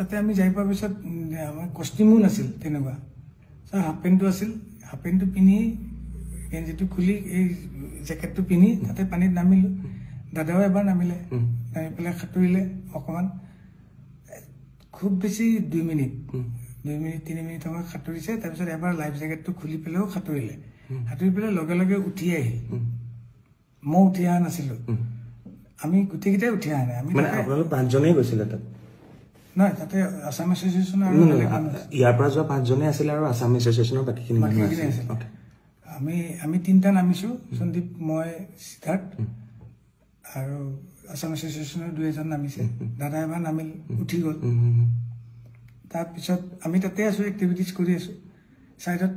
তাতে আমি যাই পোৱাৰ পিছত আমাৰ কষ্টিউমো নাছিল তেনেকুৱা হাফ পেণ্টটো আছিল হাফ পেণ্টটো পিন্ধি গেঞ্জিটো খুলি এই জেকেটটো পিন্ধি তাতে পানীত নামিলোঁ দাদাও এবাৰ নামিলে নামি পেলাই সাঁতুৰিলে অকণমান খুব বেছি 2 মিনিট 3 মিনিট সময় সাঁতুৰিছে তাৰপিছত এবাৰ লাইফ জেকেটটো খুলি পেলাইও সাঁতুৰিলে সাঁতুৰি পেলাই লগে লগে উঠি আহিল মই উঠি অহা নাছিলোঁ আমি গোটেইকেইটাই উঠি অহা নাই আমি আপোনালোক 5 জনেই গৈছিলে তাত নহয় তাতে আছাম এছ'চিয়েশ্যন আৰু ইয়াৰ পৰা যোৱা 5 জনে আছিল আৰু আছাম এছ'চিয়েশ্যনৰ বাকীখিনি আছিল আমি 3টা নামিছোঁ সন্দীপ মই সিদ্ধাৰ্থ আৰু আছাম এছ'চিয়েশ্যনৰ 2 নামিছে দাদা এবাৰ নামিল উঠি গ'ল তাৰপিছত আমি তাতে আছোঁ এক্টিভিটিজ কৰি আছোঁ ছাইডত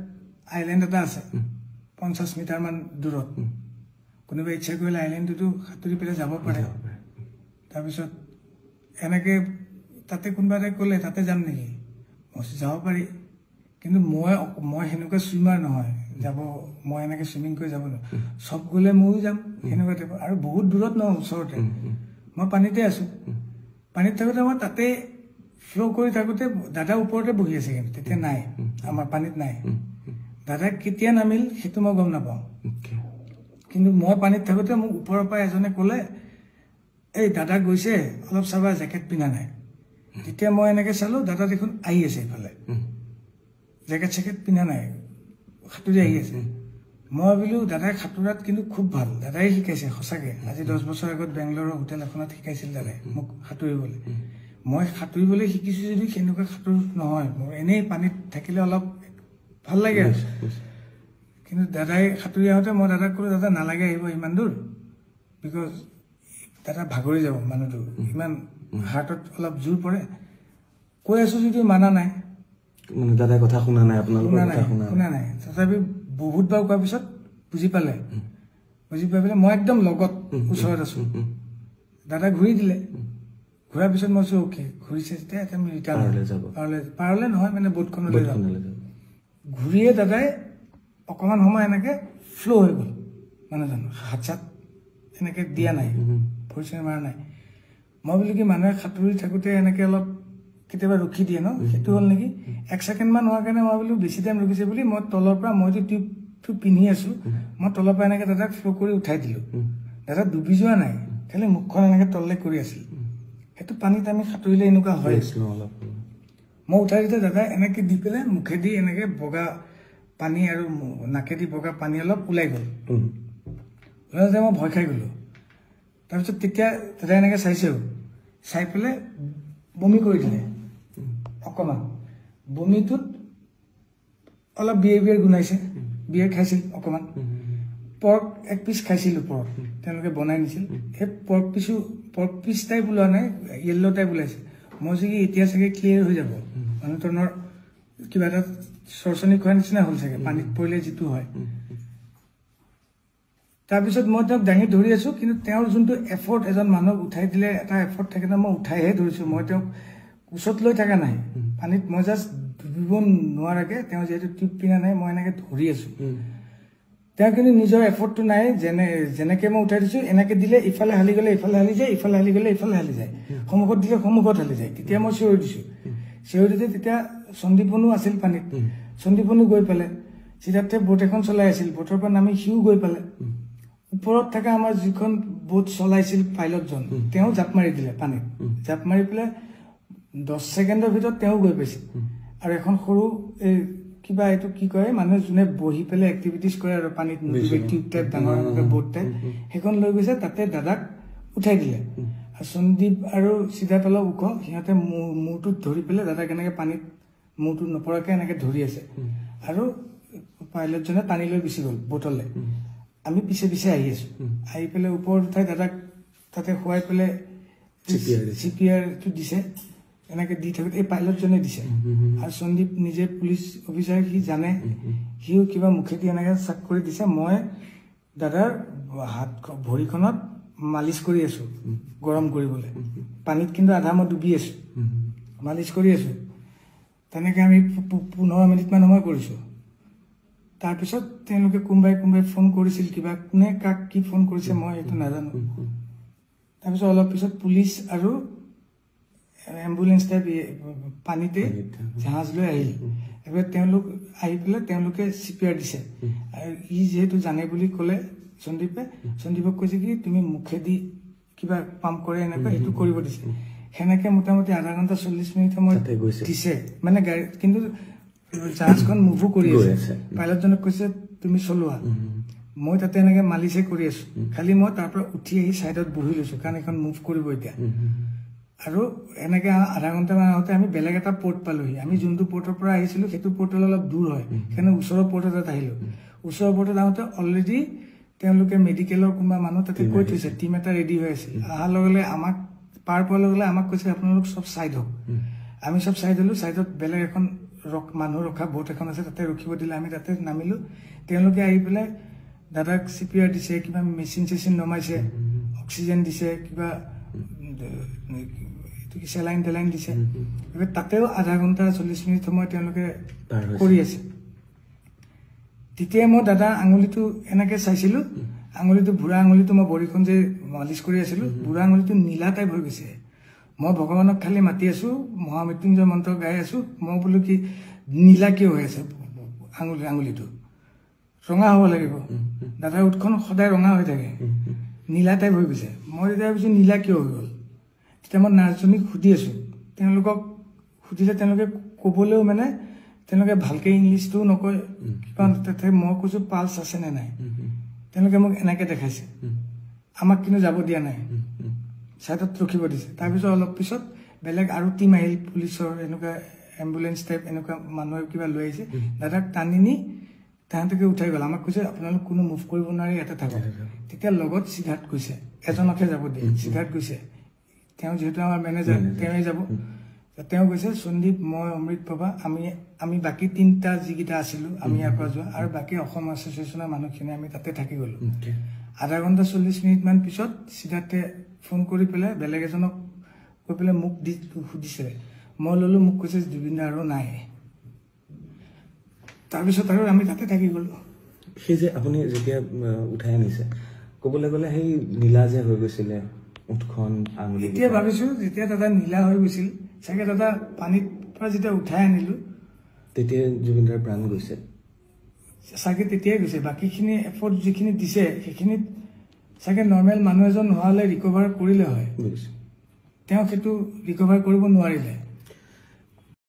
আইলেণ্ড এটা আছে 50 মিটাৰমান দূৰত কোনোবা ইচ্ছা কৰিলে আইলেণ্ডটোতো সাঁতুৰি পেলাই যাব পাৰে তাৰপিছত এনেকৈ তাতে কোনোবা এটাই ক'লে তাতে যাম নেকি মই যাব পাৰি কিন্তু মই সেনেকুৱা ছুইমাৰ নহয় যাব মই এনেকৈ ছুইমিং কৰি যাব নোৱাৰোঁ চব গ'লে ময়ো যাম সেনেকুৱা টাইপ আৰু বহুত দূৰত নহয় ওচৰতে মই পানীতে আছোঁ পানীত থাকোঁতে মই তাতে ফ্ল' কৰি থাকোঁতে দাদা ওপৰতে বহি আছে কিন্তু তেতিয়া নাই আমাৰ পানীত নাই দাদা কেতিয়া নামিল সেইটো মই গম নাপাওঁ কিন্তু মই পানীত থাকোঁতে মোক ওপৰৰ পৰা এজনে ক'লে এই দাদা গৈছে অলপ চাবা জেকেট পিন্ধা নাই তেতিয়া মই এনেকৈ চালোঁ দাদা দেখোন আহি আছে এইফালে জেকেট চেকেট পিন্ধা নাই সাঁতুৰি আহি আছে মই ভাবিলোঁ দাদাই সাঁতোৰাত কিন্তু খুব ভাল দাদাই শিকাইছে সঁচাকৈ আজি 10 বছৰ আগত বেংগলোৰৰ হোটেল এখনত শিকাইছিল দাদাই মোক সাঁতুৰিবলৈ মই সাঁতুৰিবলৈ শিকিছোঁ যদি সেনেকুৱা সাঁতোৰ নহয় মোৰ এনেই পানীত থাকিলে অলপ ভাল লাগে আৰু কিন্তু দাদাই সাঁতুৰি আহোঁতে মই দাদাক ক'লোঁ দাদা নালাগে আহিব ইমান দূৰ বিকজ দাদা ভাগৰি যাব মানুহটো ইমান হাৰ্টত অলপ জোৰ পৰে কৈ আছোঁ যদিও মানা নাই দাদাই কথা শুনা নাই আপোনালোকৰ কথা শুনা নাই তথাপি বহুতবাৰ কোৱাৰ পিছত বুজি পালে বুজি পাই পেলাই মই একদম লগত ওচৰত আছোঁ দাদা ঘূৰি দিলে ঘূৰাৰ পিছত মই কৈছোঁ অ'কে ঘূৰিছে যেতিয়া এতিয়া আমি ৰিটাৰ্ণ পাৰলে নহয় মানে বোটখনলৈ যাম ঘূৰিয়ে দাদাই অকণমান সময় এনেকৈ ফ্ল' হৈ গ'ল মানুহজন হাত চাত এনেকৈ দিয়া নাই ভৰি মাৰা নাই মই বোলো কি মানুহে সাঁতুৰি থাকোঁতে এনেকৈ অলপ কেতিয়াবা ৰখি দিয়ে ন সেইটো হ'ল নেকি 1 ছেকেণ্ডমান হোৱাৰ কাৰণে মই বোলো বেছি টাইম ৰখিছে বুলি মই তলৰ পৰা মইতো টিউবটো পিন্ধি আছোঁ মই তলৰ পৰা এনেকৈ দাদাক ফ্ল' কৰি উঠাই দিলোঁ দাদা ডুবি যোৱা নাই খালি মুখখন এনেকৈ তললৈ কৰি আছিল সেইটো পানীত আমি সাঁতুৰিলে এনেকুৱা হৈ আছিলোঁ অলপ মই উঠাই দিওঁতে দাদা এনেকৈ দি পেলাই মুখেদি এনেকৈ বগা পানী আৰু নাকেদি বগা পানী অলপ ওলাই গ'ল ওলাওঁতে মই ভয় খাই গ'লোঁ তাৰপিছত তেতিয়া দাদা এনেকৈ চাইছেও চাই পেলাই বমি কৰি দিলে অকণমান বমিটোত অলপ বিয়েৰ গোন্ধাইছে বিয়েৰ খাইছিল অকণমান পৰ্ক 1 পিচ খাইছিল ওপৰত তেওঁলোকে বনাই নিছিল সেই পৰ্ক পিচ টাইপ ওলোৱা নাই য়েল্ল' টাইপ ওলাইছে মই চাগে এতিয়া চাগে ক্লিয়াৰ হৈ যাব মানুহজনৰ কিবা এটা চৰচনি খোৱাৰ নিচিনা হ'ল চাগে পানীত পৰিলে যিটো হয় তাৰপিছত মই তেওঁক দাঙি ধৰি আছোঁ কিন্তু তেওঁৰ যোনটো এফৰ্ট এজন মানুহক উঠাই দিলে এটা এফৰ্ট থাকে ন মই উঠাইহে ধৰিছোঁ মই তেওঁক ওচৰত লৈ থকা নাই পানীত মই জাষ্ট ডুবিব নোৱাৰাকৈ তেওঁ যিহেতু টিউব পিন্ধা নাই মই এনেকৈ ধৰি আছোঁ তেওঁ কিন্তু নিজৰ এফৰ্টটো নাই যেনেকৈ মই উঠাই দিছোঁ এনেকৈ দিলে ইফালে হালি গ'লে ইফালে হালি যায় ইফালে হালি গ'লে ইফালে হালি যায় সন্মুখত দিলে সন্মুখত হালি যায় তেতিয়া মই চিঞৰি দিছোঁ চিঞৰি দিওঁতে তেতিয়া সন্দীপনো আছিল পানীত সন্দীপনো গৈ পালে সিদ্ধাৰ্থে বোট এখন চলাই আছিল বোটৰ পৰা নামি সিও গৈ পালে ওপৰত থকা আমাৰ যিখন বোট চলাইছিল পাইলটজন তেওঁ জাপ মাৰি দিলে পানীত জাপ মাৰি পেলাই 10 ছেকেণ্ডৰ ভিতৰত তেওঁ গৈ পাইছিল আৰু এখন সৰু এই কিবা এইটো কি কয় মানুহে যোনে বহি পেলাই এক্টিভিটিজ কৰে আৰু পানীত টিউব টাইপ ডাঙৰ বোট টাইপ সেইখন লৈ গৈছে তাতে দাদাক উঠাই দিলে আৰু সন্দীপ আৰু সিদ্ধাৰ্থ অলপ ওখ সিহঁতে মূৰটোত ধৰি পেলাই দাদাক এনেকৈ পানীত মূৰটো নপৰাকৈ এনেকৈ ধৰি আছে আৰু পাইলটজনে টানি লৈ গুচি গ'ল বোটলৈ আমি পিছে পিছে আহি আছোঁ আহি পেলাই ওপৰত উঠাই দাদাক তাতে শুৱাই পেলাই CPRটো দিছে এনেকৈ দি থাকোঁতে এই পাইলটজনে দিছে আৰু সন্দীপ নিজে পুলিচ অফিচাৰ সি জানে সিও কিবা মুখেদি এনেকৈ চাক কৰি দিছে মই দাদাৰ হাত ভৰিখনত মালিচ কৰি আছোঁ গৰম কৰিবলৈ পানীত কিন্তু আধা মই ডুবি আছোঁ মালিচ কৰি আছোঁ তেনেকৈ আমি 15 মিনিটমান সময় কৰিছোঁ তাৰপিছত তেওঁলোকে কোনোবাই ফোন কৰিছিল কিবা কোনে কাক কি ফোন কৰিছে মই এইটো নাজানো তাৰপিছত অলপ পিছত পুলিচ আৰু এম্বুলেন্স টাইপ পানীতে জাহাজ লৈ আহিল এবাৰ তেওঁলোক আহি পেলাই তেওঁলোকে চিপিআৰ দিছে আৰু ই যেহেতু জানে বুলি ক'লে সন্দীপক কৈছে কি তুমি মুখেদি কিবা পাম্প কৰে এনেকুৱা এইটো কৰিব দিছে সেনেকে মোটামুটি আধা ঘণ্টা 40 মিনিট সময় দিছে মানে গাড়ী কিন্তু জাহাজখন মুভো কৰি আছে পাইলটজনক কৈছে তুমি চলোৱা মই তাতে এনেকে মালিছে কৰি আছো খালি মই তাৰ পৰা উঠি আহি সাইডত বহি লৈছো কাৰণ এখন মুভ কৰিব এতিয়া আৰু এনেকে আধা ঘণ্টা মান আগতে আমি বেলেগ এটা পোৰ্ট পালোহি আমি যোনটো পোৰ্টৰ পৰা আহিছিলো সেইটো পোৰ্টল অলপ দূৰ হয় সেইকাৰণে ওচৰৰ পোৰ্ট এটাত আহিলো ওচৰৰ পোৰ্টত আহোঁতে অলৰেডি তেওঁলোকে মেডিকেলৰ কোনোবা মানুহ তাতে কৈ থৈছে টিম এটা ৰেডি হৈ আছিল অহাৰ লগে লগে আমাক পাৰ পোৱাৰ লগে লগে আমাক কৈছে আপোনালোক চব চাইড হওক আমি চব চাইড হলো চাইডত বেলেগ এখন মানুহ ৰখা বোট এখন আছে তাতে ৰখিব দিলে আমি তাতে নামিলো তেওঁলোকে আহি পেলাই দাদাক চিপিআৰ দিছে কিবা মেচিন চেচিন নমাইছে অক্সিজেন দিছে কিবা চেলাইন টেলাইন দিছে এবাৰ তাতেও আধা ঘণ্টা 40 মিনিট সময় তেওঁলোকে কৰি আছে তেতিয়া মই দাদা আঙুলিটো এনেকে চাইছিলো আঙুলিটো বুঢ়া আঙুলিটো মই বৰিখন যে মালিচ কৰি আছিলো বুঢ়া আঙুলিটো নীলা টাইপ হৈ গৈছে মই ভগৱানক খালি মাতি আছো মহামৃত্যুঞ্জয় মন্ত্ৰ গাই আছো মই বোলো কি নীলা কিয় হৈ আছে আঙুলিটো ৰঙা হ'ব লাগিব দাদাৰ উঠখন সদায় ৰঙা হৈ থাকে নীলা টাইপ হৈ গৈছে মই তেতিয়া ভাবিছো নীলা কিয় হৈ গ'ল তেতিয়া মই নাৰ্ছজনীক সুধি আছো তেওঁলোকক সুধিলে তেওঁলোকে ক'বলৈও মানে তেওঁলোকে ভালকে ইংলিছটো নকয় কিবা তাতে মই কৈছো পালছ আছে নে নাই তেওঁলোকে মোক এনেকে দেখাইছে আমাক কিন্তু যাব দিয়া নাই সাইডত ৰখিব দিছে তাৰপিছত অলপ পিছত বেলেগ আৰু টিম আহিল পুলিচৰ এনেকুৱা এম্বুলেন্স টাইপ এনেকুৱা মানুহ কিবা লৈ আহিছে দাদাক টানি নি তাহাঁতকে উঠাই গ'ল আমাক কৈছে আপোনালোক কোনো মুভ কৰিব নোৱাৰি ইয়াতে থাকক তেতিয়া লগত সিদ্ধাৰ্থ কৈছে এজনকে যাব দিয়ে সিদ্ধাৰ্থ কৈছে তেওঁ যেহেতু আমাৰ মেনেজাৰ তেওঁই যাব তেওঁ কৈছে সন্দীপ মই অমৃত বাবা আমি বাকি তিনটা যিকেইটা আছিলো আমি ইয়াৰ পৰা যোৱা আৰু বাকি অসম এছ'চিয়েশ্যনৰ মানুহখিনি আমি তাতে থাকি গ'লো আধা ঘণ্টা 40 মিনিট মান পিছত সিদ্ধাৰ্থে ফোন কৰি পেলাই বেলেগ এজনক কৈ পেলাই মোক সুধিছে মই ল'লো মোক কৈছে জুবিন আৰু নাই তাৰপিছত আৰু আমি তাতে থাকি গ'লো সেই যে আপুনি যেতিয়া উঠাই আনিছে ক'বলৈ গ'লে সেই নীলা যে হৈ গৈছিলে উঠখন আঙুলি এতিয়া ভাবিছো যেতিয়া দাদা নীলা হৈ গৈছিল চাগে দাদা পানীৰ পৰা যেতিয়া উঠাই আনিলো তেতিয়া জুবিনদাৰ প্ৰাণ গৈছে চাগে তেতিয়াই গৈছে বাকীখিনি এফৰ্ট যিখিনি দিছে সেইখিনি চাগে নৰ্মেল মানুহ এজন নোহোৱালে ৰিকভাৰ কৰিলে হয় তেওঁ সেইটো ৰিকভাৰ কৰিব নোৱাৰিলে